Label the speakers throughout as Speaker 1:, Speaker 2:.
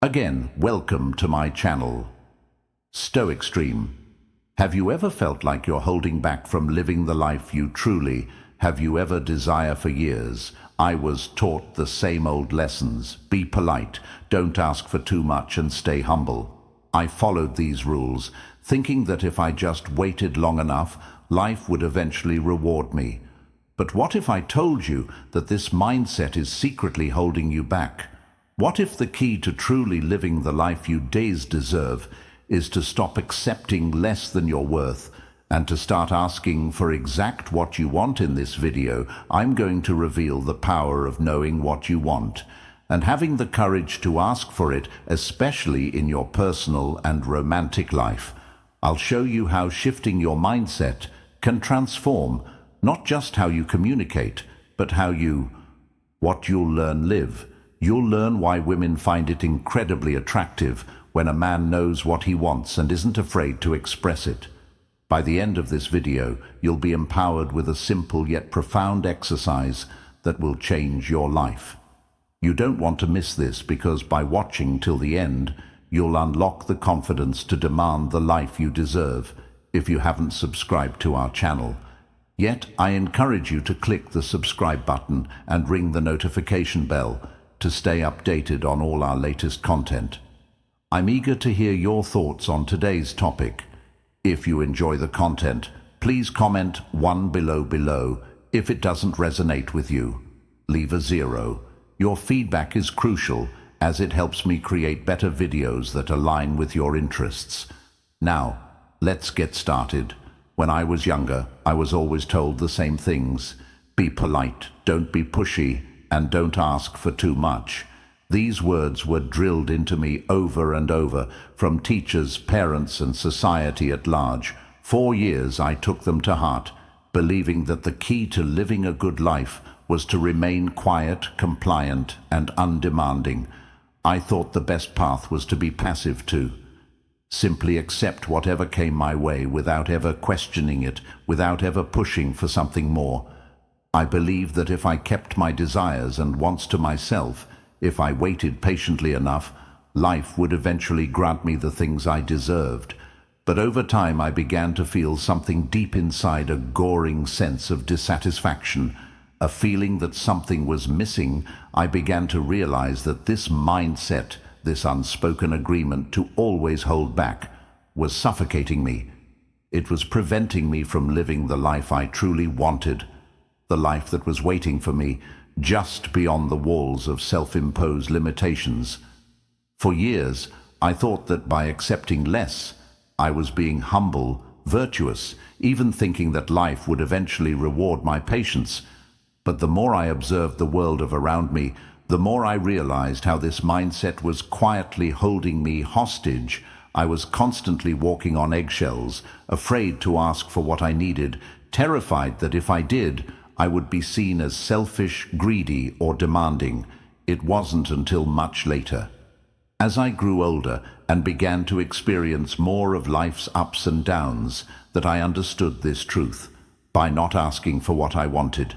Speaker 1: Again, welcome to my channel, Stoextreme. Have you ever felt like you're holding back from living the life you truly have you ever desire for years? I was taught the same old lessons. Be polite, don't ask for too much, and stay humble. I followed these rules, thinking that if I just waited long enough, life would eventually reward me. But what if I told you that this mindset is secretly holding you back? What if the key to truly living the life you deserve is to stop accepting less than your worth and to start asking for exact what you want? In this video, I'm going to reveal the power of knowing what you want and having the courage to ask for it, especially in your personal and romantic life. I'll show you how shifting your mindset can transform not just how you communicate, but what you'll live. You'll learn why women find it incredibly attractive when a man knows what he wants and isn't afraid to express it. By the end of this video, you'll be empowered with a simple yet profound exercise that will change your life. You don't want to miss this, because by watching till the end, you'll unlock the confidence to demand the life you deserve. If you haven't subscribed to our channel yet, I encourage you to click the subscribe button and ring the notification bell to stay updated on all our latest content. I'm eager to hear your thoughts on today's topic. If you enjoy the content, please comment 1 below. If it doesn't resonate with you, leave a 0. Your feedback is crucial, as it helps me create better videos that align with your interests. Now, let's get started. When I was younger, I was always told the same things. Be polite, don't be pushy, and don't ask for too much. These words were drilled into me over and over from teachers, parents, and society at large. For years I took them to heart, believing that the key to living a good life was to remain quiet, compliant, and undemanding. I thought the best path was to be passive too. Simply accept whatever came my way without ever questioning it, without ever pushing for something more. I believed that if I kept my desires and wants to myself, if I waited patiently enough, life would eventually grant me the things I deserved. But over time I began to feel something deep inside, a goring sense of dissatisfaction, a feeling that something was missing. I began to realize that this mindset, this unspoken agreement to always hold back, was suffocating me. It was preventing me from living the life I truly wanted, the life that was waiting for me just beyond the walls of self-imposed limitations. For years, I thought that by accepting less, I was being humble, virtuous, even thinking that life would eventually reward my patience. But the more I observed the world around me, the more I realized how this mindset was quietly holding me hostage. I was constantly walking on eggshells, afraid to ask for what I needed, terrified that if I did, I would be seen as selfish, greedy, or demanding. It wasn't until much later, as I grew older and began to experience more of life's ups and downs, that I understood this truth. By not asking for what I wanted,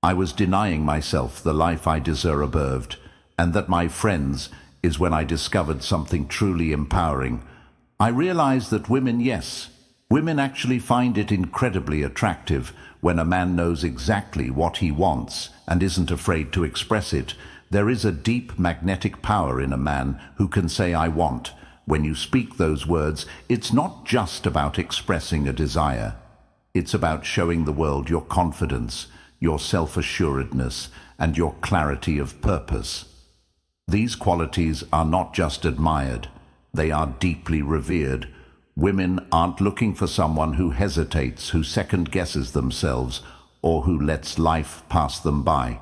Speaker 1: I was denying myself the life I deserved, and that, my friends, is when I discovered something truly empowering. I realized that women actually find it incredibly attractive when a man knows exactly what he wants and isn't afraid to express it. There is a deep magnetic power in a man who can say, "I want." When you speak those words, it's not just about expressing a desire. It's about showing the world your confidence, your self-assuredness, and your clarity of purpose. These qualities are not just admired, they are deeply revered. Women aren't looking for someone who hesitates, who second-guesses themselves, or who lets life pass them by.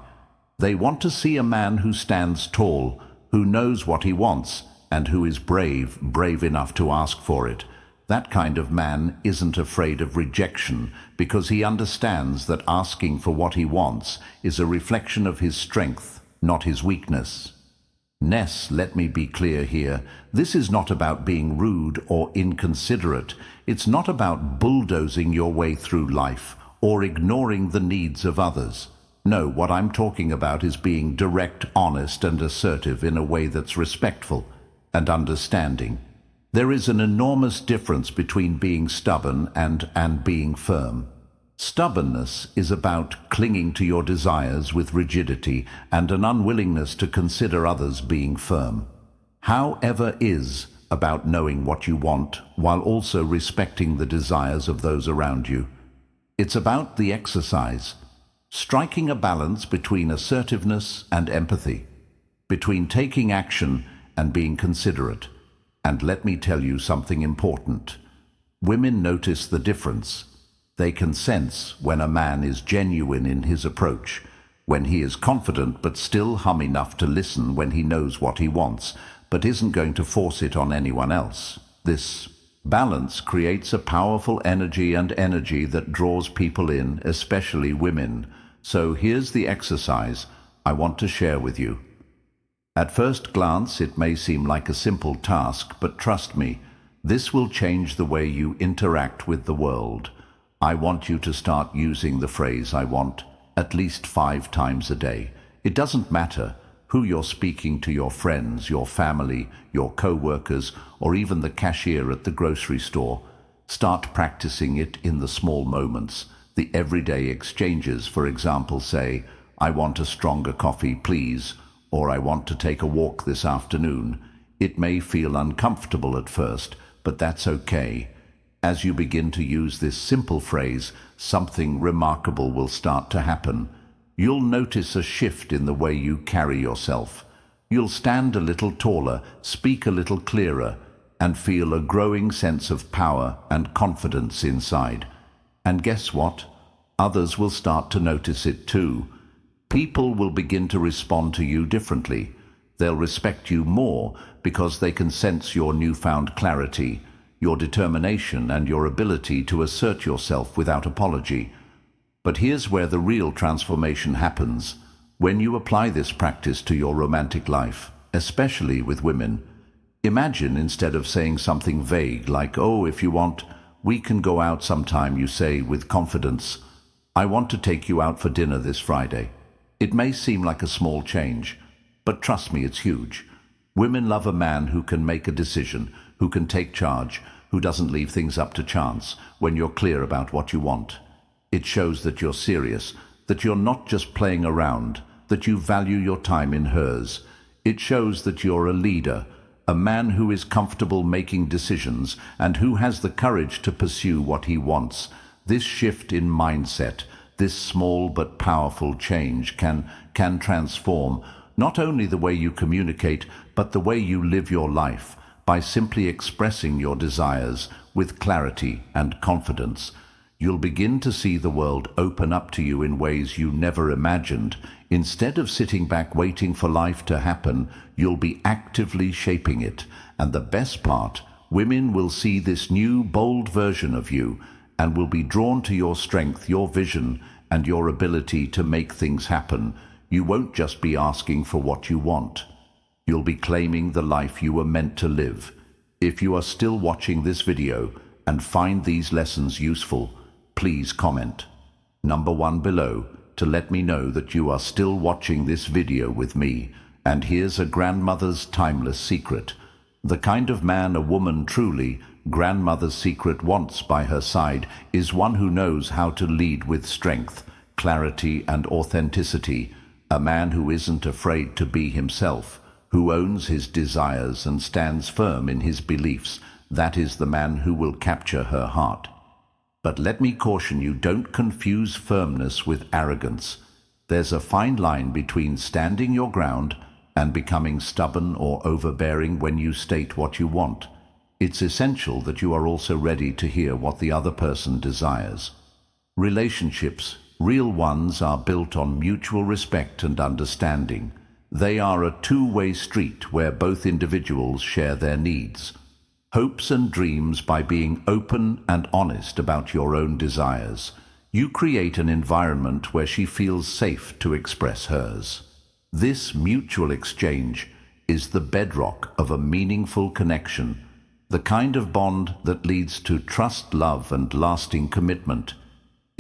Speaker 1: They want to see a man who stands tall, who knows what he wants, and who is brave enough to ask for it. That kind of man isn't afraid of rejection, because he understands that asking for what he wants is a reflection of his strength, not his weakness. Let me be clear here. This is not about being rude or inconsiderate. It's not about bulldozing your way through life or ignoring the needs of others. No, what I'm talking about is being direct, honest, and assertive in a way that's respectful and understanding. There is an enormous difference between being stubborn and being firm. Stubbornness is about clinging to your desires with rigidity and an unwillingness to consider others being firm. However, is about knowing what you want while also respecting the desires of those around you. It's about the exercise, striking a balance between assertiveness and empathy, between taking action and being considerate. And let me tell you something important. Women notice the difference. They can sense when a man is genuine in his approach, when he is confident but still hum enough to listen when he knows what he wants, but isn't going to force it on anyone else. This balance creates a powerful energy that draws people in, especially women. So here's the exercise I want to share with you. At first glance, it may seem like a simple task, but trust me, this will change the way you interact with the world. I want you to start using the phrase "I want" at least 5 times a day. It doesn't matter who you're speaking to, your friends, your family, your co-workers, or even the cashier at the grocery store. Start practicing it in the small moments, the everyday exchanges. For example, say, "I want a stronger coffee, please," or "I want to take a walk this afternoon." It may feel uncomfortable at first, but that's okay. As you begin to use this simple phrase, something remarkable will start to happen. You'll notice a shift in the way you carry yourself. You'll stand a little taller, speak a little clearer, and feel a growing sense of power and confidence inside. And guess what? Others will start to notice it too. People will begin to respond to you differently. They'll respect you more because they can sense your newfound clarity, your determination, and your ability to assert yourself without apology. But here's where the real transformation happens. When you apply this practice to your romantic life, especially with women, imagine instead of saying something vague like, "Oh, if you want, we can go out sometime," you say with confidence, "I want to take you out for dinner this Friday." It may seem like a small change, but trust me, it's huge. Women love a man who can make a decision, who can take charge, who doesn't leave things up to chance when you're clear about what you want. It shows that you're serious, that you're not just playing around, that you value your time in hers. It shows that you're a leader, a man who is comfortable making decisions and who has the courage to pursue what he wants. This shift in mindset, this small but powerful change can transform not only the way you communicate, but the way you live your life by simply expressing your desires with clarity and confidence. You'll begin to see the world open up to you in ways you never imagined. Instead of sitting back waiting for life to happen, you'll be actively shaping it. And the best part, women will see this new, bold version of you and will be drawn to your strength, your vision, and your ability to make things happen. You won't just be asking for what you want. You'll be claiming the life you were meant to live. If you are still watching this video and find these lessons useful, please comment number 1 below to let me know that you are still watching this video with me. And here's a grandmother's timeless secret. The kind of man a woman truly, grandmother's secret, wants by her side is one who knows how to lead with strength, clarity, and authenticity. A man who isn't afraid to be himself, who owns his desires and stands firm in his beliefs. That is the man who will capture her heart. But let me caution you, don't confuse firmness with arrogance. There's a fine line between standing your ground and becoming stubborn or overbearing when you state what you want. It's essential that you are also ready to hear what the other person desires. Relationships, real ones, are built on mutual respect and understanding. They are a two-way street where both individuals share their needs, hopes and dreams. By being open and honest about your own desires, you create an environment where she feels safe to express hers. This mutual exchange is the bedrock of a meaningful connection, the kind of bond that leads to trust, love, and lasting commitment.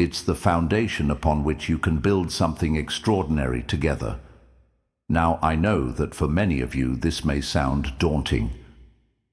Speaker 1: It's the foundation upon which you can build something extraordinary together. Now, I know that for many of you this may sound daunting.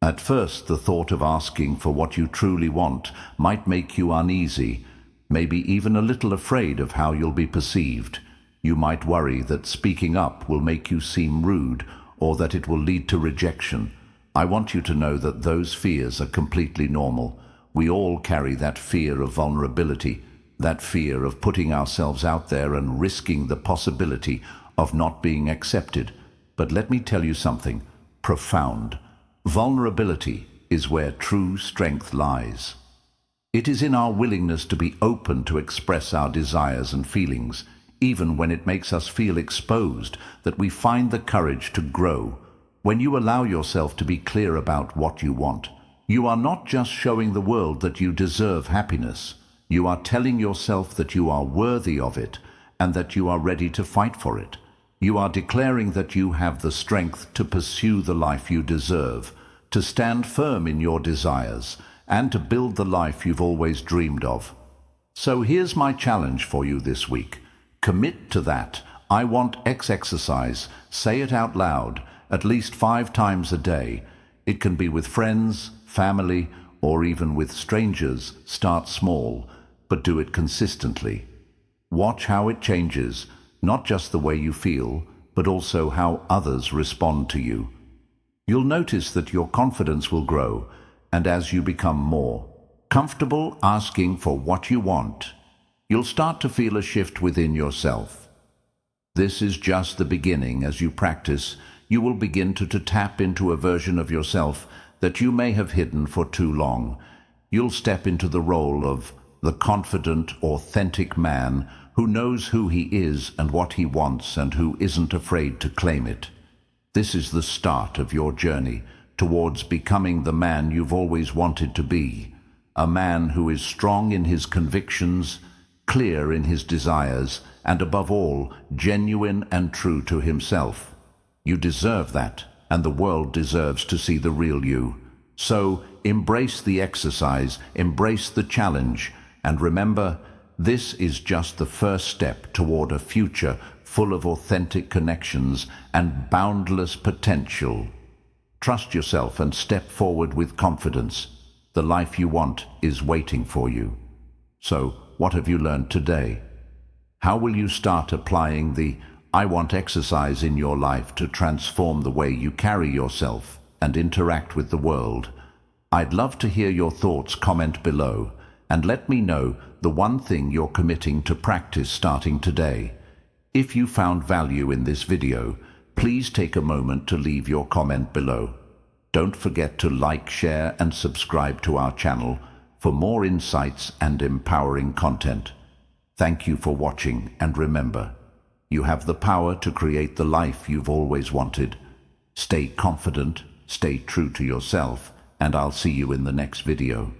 Speaker 1: At first, the thought of asking for what you truly want might make you uneasy, maybe even a little afraid of how you'll be perceived. You might worry that speaking up will make you seem rude or that it will lead to rejection. I want you to know that those fears are completely normal. We all carry that fear of vulnerability, that fear of putting ourselves out there and risking the possibility of not being accepted. But let me tell you something profound. Vulnerability is where true strength lies. It is in our willingness to be open to express our desires and feelings, even when it makes us feel exposed, that we find the courage to grow. When you allow yourself to be clear about what you want, you are not just showing the world that you deserve happiness. You are telling yourself that you are worthy of it and that you are ready to fight for it. You are declaring that you have the strength to pursue the life you deserve, to stand firm in your desires, and to build the life you've always dreamed of. So here's my challenge for you this week. Commit to that I want X exercise. Say it out loud, at least 5 times a day. It can be with friends, family, or even with strangers. Start small, but do it consistently. Watch how it changes, not just the way you feel, but also how others respond to you. You'll notice that your confidence will grow, and as you become more comfortable asking for what you want, you'll start to feel a shift within yourself. This is just the beginning. As you practice, you will begin to tap into a version of yourself that you may have hidden for too long. You'll step into the role of the confident, authentic man who knows who he is and what he wants and who isn't afraid to claim it. This is the start of your journey towards becoming the man you've always wanted to be, a man who is strong in his convictions, clear in his desires, and above all, genuine and true to himself. You deserve that, and the world deserves to see the real you. So embrace the exercise, embrace the challenge, and remember, this is just the first step toward a future full of authentic connections and boundless potential. Trust yourself and step forward with confidence. The life you want is waiting for you. So, what have you learned today? How will you start applying the I want exercise in your life to transform the way you carry yourself and interact with the world? I'd love to hear your thoughts. Comment below and let me know the one thing you're committing to practice starting today. If you found value in this video, please take a moment to leave your comment below. Don't forget to like, share, and subscribe to our channel for more insights and empowering content. Thank you for watching, and remember, you have the power to create the life you've always wanted. Stay confident, stay true to yourself, and I'll see you in the next video.